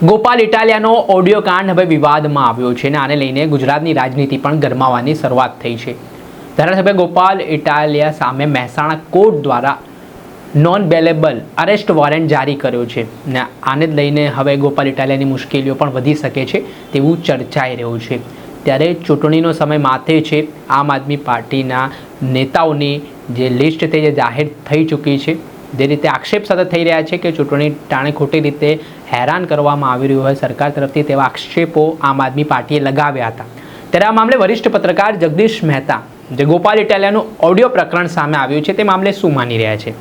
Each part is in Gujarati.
ગોપાલ ઇટાલિયાનો ઓડિયો કાંડ હવે વિવાદમાં આવ્યો છે અને આને લઈને ગુજરાતની રાજનીતિ પણ ગરમાવાની શરૂઆત થઈ છે. ધારાસભ્ય ગોપાલ ઇટાલિયા સામે મહેસાણા કોર્ટ દ્વારા નોન બેલેબલ અરેસ્ટ વોરંટ જારી કર્યો છે ને આને જ લઈને હવે ગોપાલ ઇટાલિયાની મુશ્કેલીઓ પણ વધી શકે છે તેવું ચર્ચાઈ રહ્યું છે. ત્યારે ચૂંટણીનો સમય માથે છે. આમ આદમી પાર્ટીના નેતાઓની જે લિસ્ટ તે જે જાહેર થઈ ચૂકી છે, જે રીતે આક્ષેપ સાથે થઈ રહ્યા છે કે ચૂંટણી ટાણે ખોટી રીતે હેરાન કરવામાં આવી રહ્યું હોય સરકાર તરફથી, તેવા આક્ષેપો આમ આદમી પાર્ટીએ લગાવ્યા હતા. ત્યારે આ મામલે વરિષ્ઠ પત્રકાર જગદીશ મહેતા, જે ગોપાલ ઇટાલિયાનું ઓડિયો પ્રકરણ સામે આવ્યું છે, તે મામલે શું માની રહ્યા છે,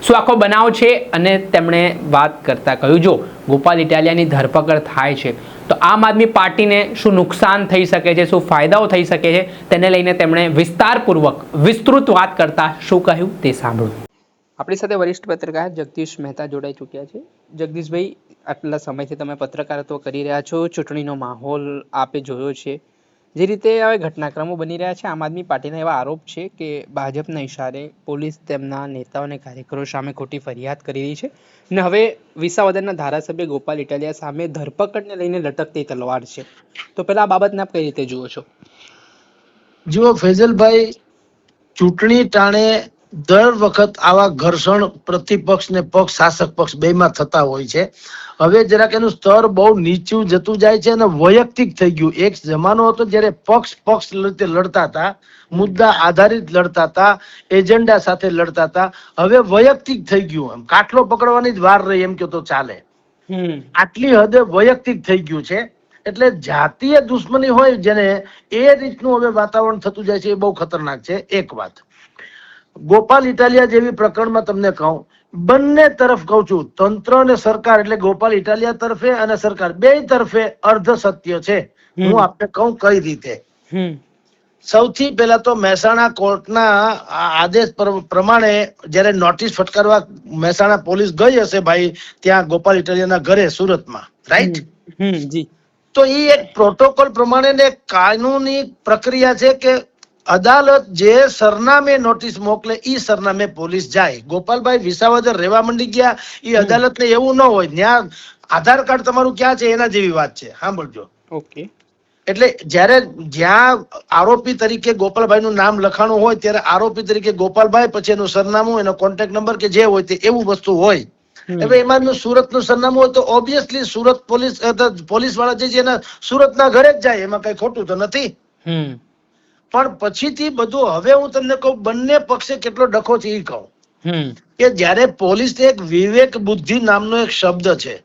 શું આખો બનાવ છે, અને તેમણે વાત કરતા કહ્યું જો ગોપાલ ઇટાલિયાની ધરપકડ થાય છે તો આમ આદમી પાર્ટીને શું નુકસાન થઈ શકે છે, શું ફાયદાઓ થઈ શકે છે, તેને લઈને તેમણે વિસ્તારપૂર્વક વિસ્તૃત વાત કરતા શું કહ્યું તે સાંભળો. આપણી સાથે વરિષ્ઠ પત્રકાર જગદીશ મહેતા જોડાઈ ચૂક્યા છે. જગદીશભાઈ, આટલા સમયથી તમે પત્રકારત્વ કરી રહ્યા છો, ચૂંટણીનો માહોલ આપે જોયો છે. જે રીતે હવે ઘટનાક્રમો બની રહ્યા છે, આમ આદમી પાર્ટીના એવા આરોપ છે કે ભાજપના ઇશારે પોલીસ તેમના નેતાઓ અને કાર્યકરો સામે ખોટી ફરિયાદ કરી રહી છે અને હવે વિસાવદરના ધારાસભ્ય ગોપાલ ઇટાલિયા સામે ધરપકડને લઈને લટકતી તલવાર છે. તો પહેલા આ બાબતને આપ કઈ રીતે જુઓ છો? જુઓ ફૈઝલભાઈ, ચૂંટણી ટાણે દર વખત આવા ઘર્ષણ પ્રતિપક્ષ ને પક્ષ શાસક પક્ષ બેમાં થતા હોય છે. હવે જરાક એનું સ્તર બહુ નીચું જતું જાય છે અને વૈયક્તિક થઈ ગયું. એક જમાનો હતો જ્યારે પક્ષ રીતે લડતા હતા, મુદ્દા આધારિત લડતા હતા, એજન્ડા સાથે લડતા હતા. હવે વૈયક્તિક થઈ ગયું. એમ કાટલો પકડવાની જ વાર રહી એમ કે તો ચાલે. આટલી હદે વૈયક્તિક થઈ ગયું છે. એટલે જાતીય દુશ્મની હોય જેને, એ રીતનું હવે વાતાવરણ થતું જાય છે. એ બહુ ખતરનાક છે. એક વાત, ગોપાલ ઇટાલિયા જેવી પ્રકરણમાં તમને કહું, બંને તરફ કહું છું, તંત્ર અને સરકાર, એટલે ગોપાલ ઇટાલિયા તરફે અને સરકાર બે તરફે અર્ધ સત્ય છે. હું આપને કહું કઈ રીતે. સૌથી પહેલા તો મહેસાણા કોર્ટના આદેશ પ્રમાણે જયારે નોટિસ ફટકારવા મહેસાણા પોલીસ ગઈ હશે ભાઈ ત્યાં ગોપાલ ઇટાલિયાના ઘરે સુરતમાં, રાઈટ? જી. તો એ એક પ્રોટોકોલ પ્રમાણે ને કાનૂની પ્રક્રિયા છે કે અદાલત જે સરનામે નોટિસ મોકલે એ સરનામે પોલીસ જાય. ગોપાલભાઈ વિસાવદર રહેવા માંડી ગયા, એ અદાલતને એવું ન હોય. ત્યાં આધાર કાર્ડ તમારું ક્યાં છે એના જેવી વાત છે. સાંભળજો. ઓકે. એટલે જ્યાં આરોપી તરીકે ગોપાલભાઈ નું નામ લખાણું હોય ત્યારે આરોપી તરીકે ગોપાલભાઈ, પછી એનું સરનામું, એનો કોન્ટેક્ટ નંબર કે જે હોય તે એવું વસ્તુ હોય. હવે એમાં સુરત નું સરનામું હોય તો ઓબ્વિયસલી સુરત પોલીસ વાળા જે છે એના સુરતના ઘરે જ જાય. એમાં કઈ ખોટું તો નથી. પણ પછીથી બધું, હવે હું તમને કહું બંને પક્ષે કેટલો ડખો છે એ કહું કે જયારે પોલીસ એક વિવેક બુદ્ધિ નામનો એક શબ્દ છે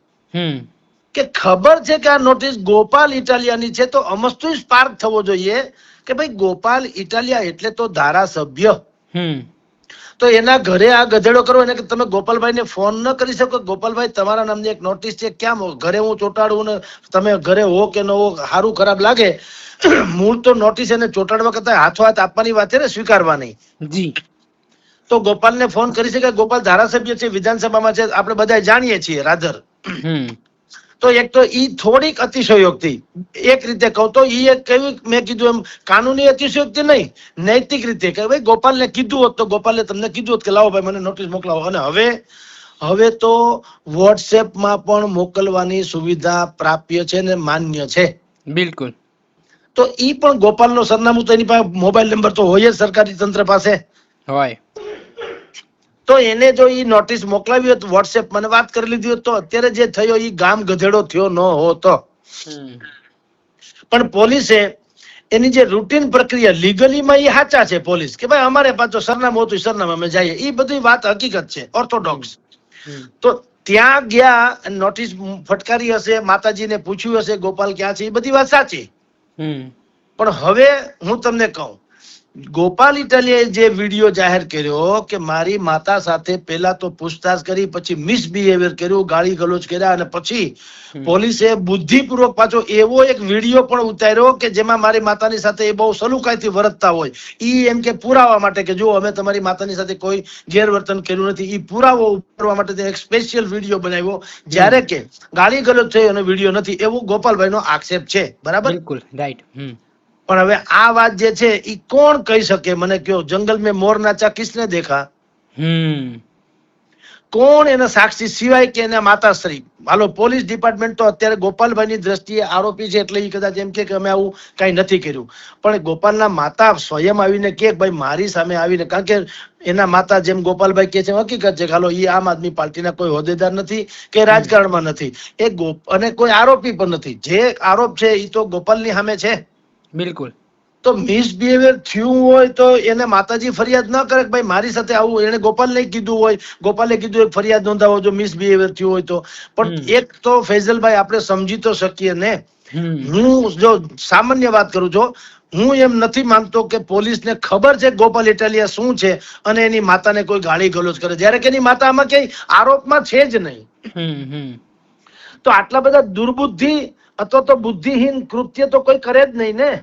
કે ખબર છે કે આ નોટિસ ગોપાલ ઇટાલિયાની છે, તો અમસ્તુ સ્પાર્ક થવો જોઈએ કે ભાઈ ગોપાલ ઇટાલિયા એટલે તો ધારાસભ્ય. તો એના ઘરે આ ગધેડો કરો એને કે તમે ગોપાલભાઈ ને ફોન ન કરી શકો? ગોપાલભાઈ તમારા નામની એક નોટિસ છે, ક્યાં ઘરે હું ચોંટાડું ને તમે ઘરે હો કે ન હો, સારું ખરાબ લાગે. મૂળ તો નોટિસ એને ચોંટાડવા કરતા હાથો હાથ આપવાની વાત છે ને, સ્વીકારવાની. જી. તો ગોપાલ ને ફોન કરી શકે? ગોપાલ ધારાસભ્ય છે, વિધાનસભામાં છે, આપણે બધા જાણીએ છીએ, રાધર. તો એક તો ઈ થોડીક અતિશયોક્તિ, એક રીતે કહું તો ઈ એક કેવી, મેં કીધું એમ કાનૂની અતિશયોક્તિ નહીં, નૈતિક રીતે કે ભાઈ ગોપાલને કીધું હોત તો ગોપાલે તમને કીધું હોત કે લાવો ભાઈ મને નોટિસ મોકલાવો. અને હવે તો વોટ્સએપમાં પણ મોકલવાની સુવિધા પ્રાપ્ય છે ને માન્ય છે. બિલકુલ. તો ઈ પણ ગોપાલનો સરનામું તો એની પાસે મોબાઈલ નંબર તો હોય જ સરકારી તંત્ર પાસે હોય. તો એને જો ઈ નોટિસ મોકલાવી હોત વોટ્સએપ, મને વાત કરી લીધી હોત તો અત્યારે જે થયો ઈ ગામ ગધેડો થયો ન હોતો. પણ પોલીસે એની જે રૂટીન પ્રક્રિયા લીગલીમાં ઈ સાચા છે પોલીસ કે ભાઈ અમારે પાછો સરનામું હતું, સરનામા અમે જઈએ, ઈ બધી વાત હકીકત છે, ઓર્થોડોક્સ. તો ત્યાં ગયા, નોટિસ ફટકારી હશે, માતાજીને પૂછ્યું હશે ગોપાલ ક્યાં છે, એ બધી વાત સાચી. પણ હવે હું તમને કહું, ગોપાલ ઇટાલિયાએ જે વિડીયો જાહેર કર્યો કે મારી માતા સાથે પહેલા તો પૂછતાછ કરી, પછી મિસબિહેવિયર કર્યું, ગાળી ગલોચ કર્યા, અને પછી પોલીસે બુદ્ધિપૂર્વક પાછો એવો એક વિડીયો પણ ઉતાર્યો કે જેમાં મારી માતાની સાથે એ બહુ સલુકાઈથી વર્તતા હોય. ઈ એમ કે પુરાવા માટે કે જો અમે તમારી માતાની સાથે કોઈ ગેરવર્તન કર્યું નથી, ઈ પુરાવો ઉતારવા માટે એક સ્પેશિયલ વિડીયો બનાવ્યો. જ્યારે કે ગાળી ગલોચ થઈ અને વિડીયો નથી, એવું ગોપાલભાઈ નો આક્ષેપ છે. બરાબર? બિલકુલ રાઈટ. પણ હવે આ વાત જે છે એ કોણ કહી શકે? મને કયો, જંગલ મેં મોર નાચા કિસને દેખા? કોણ એના સાક્ષી સિવાય કે એના માતાશ્રી. હાલો પોલીસ ડિપાર્ટમેન્ટ તો અત્યારે ગોપાલભાઈની દ્રષ્ટિએ આરોપી છે એટલે એ કદાચ એમ કે અમે આવું કઈ નથી કર્યું, પણ ગોપાલના માતા સ્વયં આવીને કે ભાઈ મારી સામે આવીને, કારણ કે એના માતા જેમ ગોપાલભાઈ કે છે હકીકત છે, હાલો એ આમ આદમી પાર્ટીના કોઈ હોદ્દેદાર નથી કે રાજકારણમાં નથી, અને કોઈ આરોપી પણ નથી. જે આરોપ છે એ તો ગોપાલની સામે છે. બિલકુલ. તો મિસબિહેવિયર થયું હોય તો એને માતાજી ફરિયાદ ન કરે કે ભાઈ મારી સાથે આવું, એને ગોપાલને કીધું હોય, ગોપાલે કીધું એક ફરિયાદ નોંધાવો જો મિસબિહેવિયર થયું હોય તો. પણ એક તો ફૈઝલભાઈ આપણે સમજી તો શકીએ ને. હું જો સામાન્ય વાત કરું છું, હું એમ નથી માનતો કે પોલીસને ખબર છે ગોપાલ ઇટાલિયા શું છે અને એની માતાને કોઈ ગાળી ગલોચ કરે, જ્યારે કે એની માતા આમાં કઈ આરોપમાં છે જ નહીં. તો આટલા બધા દુર્બુદ્ધિ અથવા તો બુદ્ધિહીન કૃત્ય તો કોઈ કરે જ નહીં ને.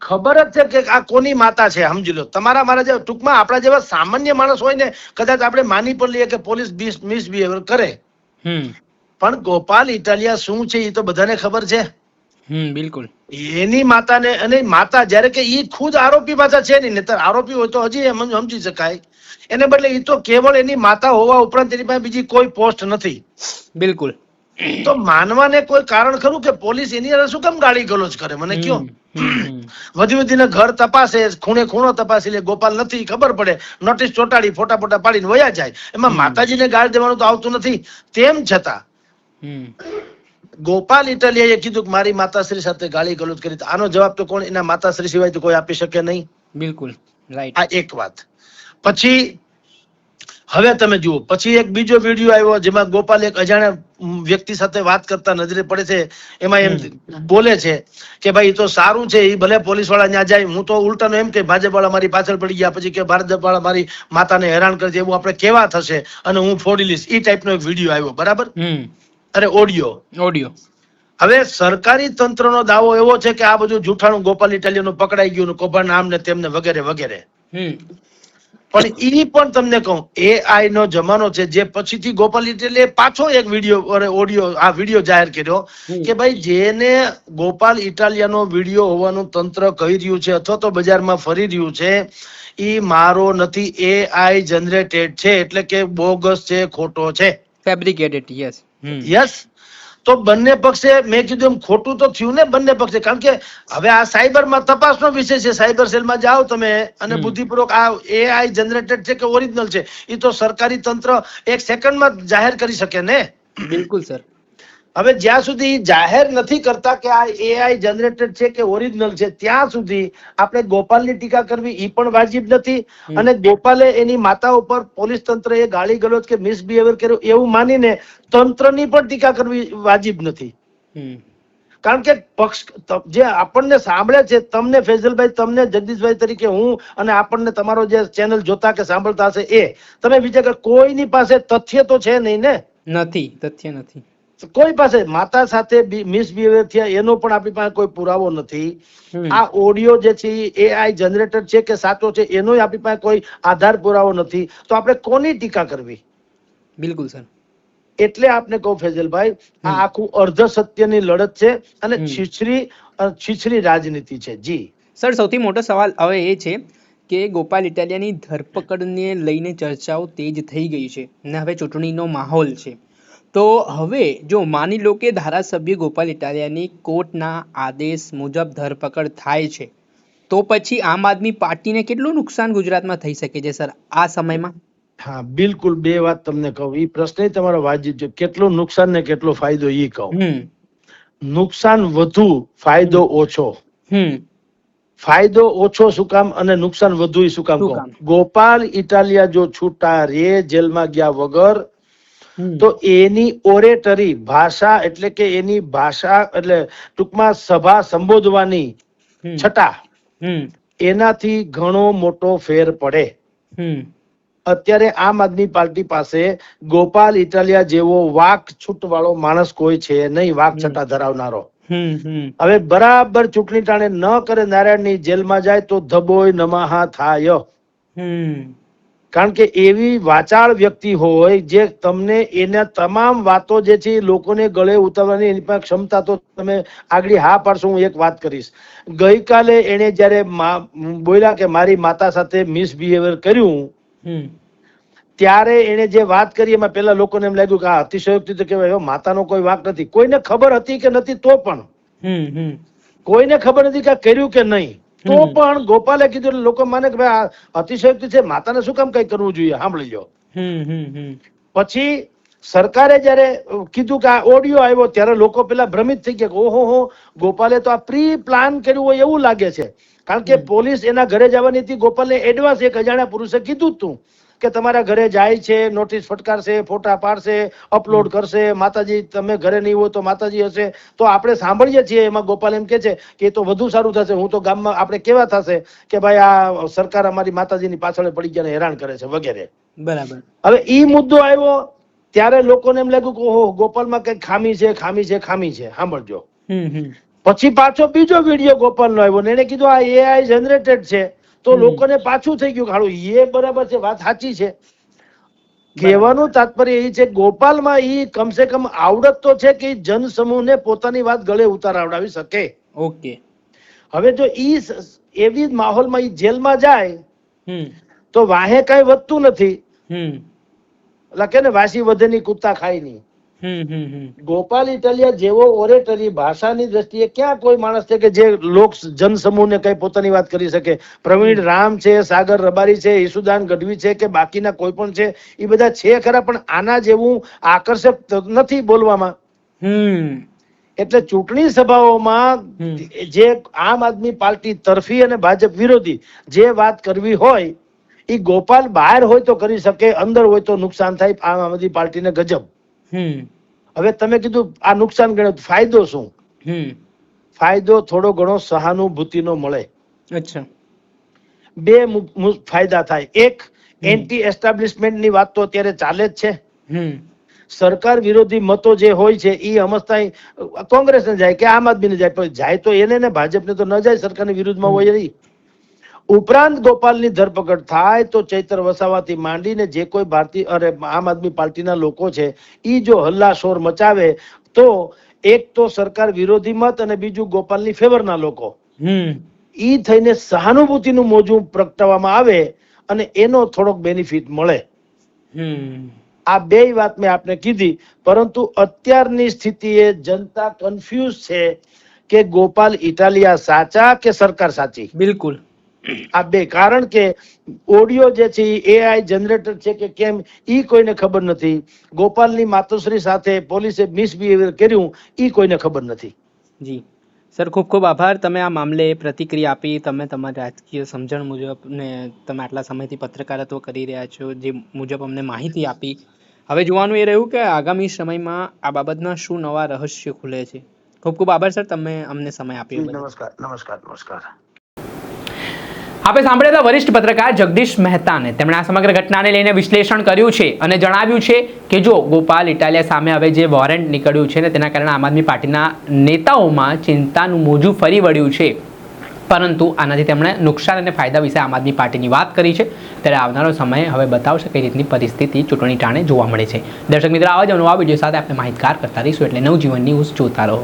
ખબર જ છે કે આ કોની માતા છે. સમજી લો તમારા મારા જેવા ટૂંકમાં આપણા જેવા સામાન્ય માણસ હોય ને કદાચ આપણે માની પણ લઈએ કે પોલીસ મિસબિહેવિયર કરે, પણ ગોપાલ ઇટાલિયા શું છે એ તો બધાને ખબર છે. બિલકુલ. એની માતાને, અને માતા જ્યારે કે ઈ ખુદ આરોપી પાછા છે નહીં, નહીતર આરોપી હોય તો હજી એમ સમજી શકાય. એને બદલે એ તો કેવળ એની માતા હોવા ઉપરાંત એની પાસે બીજી કોઈ પોસ્ટ નથી. બિલકુલ. તો માનવાને કોઈ કારણ ખરું કે પોલીસ એની અંદર શું કામ ગાળી ગલોચ કરે? મને કયો. વધીને ઘર તપાસે, ખૂણે ખૂણો તપાસી લે, ગોપાલ નથી ખબર પડે, નોટિસ ચોટાડી ફોટા પાડીને વયા જાય. એમાં માતાજીને ગાળ દેવાનું તો આવતું નથી. તેમ છતાં ગોપાલ ઇટાલિયાએ કીધું કે મારી માતાશ્રી સાથે ગાળી ગલોચ કરી. આનો જવાબ તો કોણ એના માતાશ્રી સિવાય તો કોઈ આપી શકે નહીં. બિલકુલ રાઈટ. આ એક વાત. પછી હવે તમે જુઓ, પછી એક બીજો વિડીયો આવ્યો જેમાં ગોપાલ એક અજાણ્યા વ્યક્તિ સાથે વાત કરતા નજરે પડે છે. એમાં એમ બોલે છે કે ભાઈ તો સારું છે, એ ભલે પોલીસ વાળા ત્યાં જાય, હું તો ઉલટાનો એમ કે ભાજપ વાળા મારી પાછળ પડી ગયા, પછી કે ભાજપ વાળા મારી માતાને હેરાન કરે છે, એવું આપણે કેવા થશે અને હું ફોડી લઈશ. એ ટાઈપનો એક વિડીયો આવ્યો, બરાબર? અરે ઓડિયો. હવે સરકારી તંત્રનો દાવો એવો છે કે આ બધું જૂઠાણું ગોપાલ ઇટાલિયાનું પકડાઈ ગયું, કૌભાંડ આમને તેમને વગેરે વગેરે. પણ ઈ પણ તમને કહું, AI નો જમાનો છે, જે પછીથી ગોપાલ ઇટાલિયાએ પાછો એક વિડીયો જાહેર કર્યો કે ભાઈ જેને ગોપાલ ઇટાલિયાનો વિડીયો હોવાનું તંત્ર કહી રહ્યું છે અથવા તો બજારમાં ફરી રહ્યું છે, ઈ મારો નથી, AI જનરેટેડ છે, એટલે કે બોગસ છે, ખોટો છે, ફેબ્રિકેટેડ. યસ. તો બંને પક્ષે મેં કીધું એમ ખોટું તો થયું ને બંને પક્ષે, કારણ કે હવે આ સાયબરમાં તપાસનો વિષય છે. સાયબર સેલમાં જાઓ તમે અને બુદ્ધિપૂર્વક આ AI જનરેટેડ છે કે ઓરિજિનલ છે એ તો સરકારી તંત્ર એક સેકન્ડમાં જાહેર કરી શકે ને. બિલકુલ સર. હવે જ્યાં સુધી જાહેર નથી કરતા કે આ AI જનરેટેડ છે કે ઓરિજિનલ છે, ત્યાં સુધી આપણે ગોપાલની ટીકા કરવી એ પણ વાજિબ નથી. અને ગોપાલે એની માતા ઉપર પોલીસ તંત્રએ ગાળી ગલોચ કે મિસબિહેવિયર કર્યું એવું માનીને તંત્રની પણ ટીકા કરવી વાજિબ નથી. કારણ કે પક્ષ જે આપણને સાંભળે છે, તમને ફૈઝલભાઈ, તમને જગદીશભાઈ તરીકે હું અને આપણને તમારો જે ચેનલ જોતા કે સાંભળતા હશે એ તમે વિચાર કે કોઈની પાસે તથ્ય તો છે નહીં ને. નથી, તથ્ય નથી કોઈ પાસે. માતા સાથે મિસબિહેવિયર થયા એનો પણ આપણી પાસે કોઈ પુરાવો નથી. આ ઓડિયો જે છે એ AI જનરેટર છે કે સાચો છે એનો આપણી પાસે કોઈ આધાર પુરાવો નથી. તો આપણે કોની ટીકા કરવી? બિલકુલ સર. એટલે આપને કહું ફૈઝલભાઈ, આ આખું અર્ધ સત્યની લડત છે અને છીછરી રાજનીતિ છે. જી સર, સૌથી મોટો સવાલ હવે એ છે કે ગોપાલ ઇટાલિયાની ધરપકડને લઈને ચર્ચાઓ તેજ થઈ ગઈ છે અને હવે ચૂંટણીનો માહોલ છે. તો હવે જો માની લો કે ધારાસભ્ય ગોપાલ ઇટાલિયાની કોર્ટના આદેશ મુજબ ધરપકડ થાય છે, તો પછી આમ આદમી પાર્ટીને કેટલું નુકસાન ગુજરાતમાં થઈ શકે છે સર આ સમયમાં? હા, બિલકુલ. બે વાત તમને કહું, એ પ્રશ્ન તમારો વાજિબ છે. કેટલું નુકસાન ને કેટલો ફાયદો એ કહું. નુકસાન વધુ, ફાયદો ઓછો. ફાયદો ઓછો શું કામ અને નુકસાન વધુ શું કામ કહું? ગોપાલ ઇટાલિયા જો છૂટા રે જેલમાં ગયા વગર, તો એની ઓરેટરી ભાષા, એટલે કે એની ભાષા એટલે ટૂંકમાં સભા સંબોધવાની છટા, એનાથી ઘણો મોટો ફેર પડે. અત્યારે આમ આદમી પાર્ટી પાસે ગોપાલ ઇટાલિયા જેવો વાક છૂટ વાળો માણસ કોઈ છે નહીં, વાક છટા ધરાવનારો. હવે બરાબર ચૂંટણી ટાણે ન કરે, નારાયણની જેલમાં જાય તો ધબોય નમાહા થાય. કારણ કે એવી વાચાળ વ્યક્તિ હોય જે તમને એના તમામ વાતો જે છે લોકોને ગળે ઉતારવાની એની પાસે ક્ષમતા તો તમે આગળ હા પાડશો. હું એક વાત કરીશ. ગઈકાલે એને જયારે બોલ્યા કે મારી માતા સાથે મિસબિહેવિયર કર્યું, ત્યારે એને જે વાત કરી એમાં પેલા લોકોને એમ લાગ્યું કે આ અતિશયોક્તિ તો કહેવાય, માતાનો કોઈ વાંક નથી. કોઈને ખબર હતી કે નથી તો પણ કોઈને ખબર નથી કે આ કર્યું કે નહીં તો પણ ગોપાલે કીધું એટલે લોકો માને કે ભાઈ આ અતિશયોક્તિ છે, માતાને શું કામ કઈ કરવું જોઈએ. સાંભળી લો. પછી સરકારે જયારે કીધું કે આ ઓડિયો આવ્યો ત્યારે લોકો પેલા ભ્રમિત થઈ ગયા કે ઓહો હો, ગોપાલે તો આ પ્રી પ્લાન કર્યું હોય એવું લાગે છે. કારણ કે પોલીસ એના ઘરે જવાની હતી. ગોપાલને એડવાન્સ એક અજાણ્યા પુરુષે કીધું હતું કે તમારા ઘરે જાય છે, નોટિસ ફટકારશે, ફોટા પાડશે, અપલોડ કરશે, માતાજી તમે ઘરે નહીં હોય તો માતાજી હશે. તો આપણે સાંભળીએ છીએ એમાં ગોપાલ એમ કે છે કે એ તો વધુ સારું થશે, હું તો ગામમાં આપણે કેવા થશે કે ભાઈ આ સરકાર અમારી માતાજીની પાછળ પડી ગયા ને હેરાન કરે છે વગેરે. બરાબર. હવે ઈ મુદ્દો આવ્યો ત્યારે લોકોને એમ લાગ્યું કે ઓહો, ગોપાલમાં કઈક ખામી છે, ખામી છે, ખામી છે. સાંભળજો. પછી પાછો બીજો વિડીયો ગોપાલનો આવ્યો ને એને કીધું આ એઆઈ જનરેટેડ છે. તો લોકોને પાછું થઈ ગયું હાલો એ બરાબર છે, વાત સાચી છે. કહેવાનું તાત્પર્ય એ છે ગોપાલમાં ઈ કમસે કમ આવડત તો છે કે જનસમૂહને પોતાની વાત ગળે ઉતારાવડાવી શકે. ઓકે. હવે જો ઈ એવી માહોલમાં ઈ જેલમાં જાય તો વાહે કઈ વધતું નથી. એટલે કે ને વાસી વધેની કુત્તા ખાય નહીં. ગોપાલ ઇટાલિયા જેવો ઓરેટરી ભાષાની દ્રષ્ટિએ ક્યાં કોઈ માણસ છે કે જે લોક જનસમૂહને કઈ પોતાની વાત કરી શકે. પ્રવીણ રામ છે, સાગર રબારી છે, ઈસુદાન ગઢવી છે કે બાકીના કોઈ પણ છે, એ બધા છે ખરા પણ આના જેવું આકર્ષક નથી બોલવામાં. એટલે ચૂંટણી સભાઓમાં જે આમ આદમી પાર્ટી તરફી અને ભાજપ વિરોધી જે વાત કરવી હોય એ ગોપાલ બહાર હોય તો કરી શકે, અંદર હોય તો નુકસાન થાય આમ આદમી પાર્ટીને ગજબ. હવે તમે કીધું આ નુકસાન ગણ્યો, ફાયદો શું? ફાયદો થોડો ઘણો સહાનુભૂતિનો મળે. અચ્છા. બે ફાયદા થાય. એક, એન્ટી એસ્ટાબ્લિશમેન્ટ ની વાત તો અત્યારે ચાલે જ છે. સરકાર વિરોધી મતો જે હોય છે એ સમજતા કોંગ્રેસ ને જાય કે આમ આદમી ને જાય, પણ જાય તો એને ને ભાજપને તો ન જાય, સરકારની વિરુદ્ધમાં હોય નહીં. ઉપરાંત ગોપાલની ધરપકડ થાય તો ચૈતર વસાવાથી માંડીને જે કોઈ ભારતીય અરે આમ આદમી પાર્ટીના લોકો છે ઈ જો હલ્લાશોર મચાવે તો એક તો સરકાર વિરોધી મત અને બીજું ગોપાલની ફેવરના લોકો ઈ થઈને સહાનુભૂતિનું મોજું પ્રગટાવવામાં આવે અને એનો થોડોક બેનિફિટ મળે. આ બે વાત મેં આપને કીધી. પરંતુ અત્યારની સ્થિતિએ જનતા કન્ફ્યુઝ છે કે ગોપાલ ઇટાલિયા સાચા કે સરકાર સાચી. બિલકુલ. આ બે, કારણ કે ઓડિયો જે છે એઆઈ જનરેટર છે કે કેમ ઈ કોઈને ખબર નથી. ગોપાલની માતોશ્રી સાથે પોલીસે મિસબિહેવિયર કર્યું ઈ કોઈને ખબર નથી. જી સર, ખૂબ ખૂબ આભાર. તમે આ મામલે પ્રતિક્રિયા આપી, તમે તમારી રાજકીય સમજણ મુજબ ને તમે આટલા સમયથી પત્રકારત્વ કરી રહ્યા છો જે મુજબ અમને માહિતી આપી. હવે જોવાનું એ રહ્યું કે આગામી સમયમાં આ બાબતના શું નવા રહસ્ય ખુલે છે. ખૂબ ખૂબ આભાર સર, તમે અમને સમય આપ્યો. નમસ્કાર. નમસ્કાર. નમસ્કાર. આપણે સાંભળ્યા હતા વરિષ્ઠ પત્રકાર જગદીશ મહેતાને. તેમણે આ સમગ્ર ઘટનાને લઈને વિશ્લેષણ કર્યું છે અને જણાવ્યું છે કે જો ગોપાલ ઇટાલિયા સામે હવે જે વોરંટ નીકળ્યું છે ને તેના કારણે આમ આદમી પાર્ટીના નેતાઓમાં ચિંતાનું મોજું ફરી વળ્યું છે, પરંતુ આનાથી તેમણે નુકસાન અને ફાયદા વિશે આમ આદમી પાર્ટીની વાત કરી છે. ત્યારે આવનારો સમય હવે બતાવશે કઈ રીતની પરિસ્થિતિ ચૂંટણી ટાણે જોવા મળે છે. દર્શક મિત્રો, આવા જ નવા વિડીયો સાથે આપણે માહિતગાર કરતા રહીશું, એટલે નવજીવન ન્યૂઝ જોતા રહો.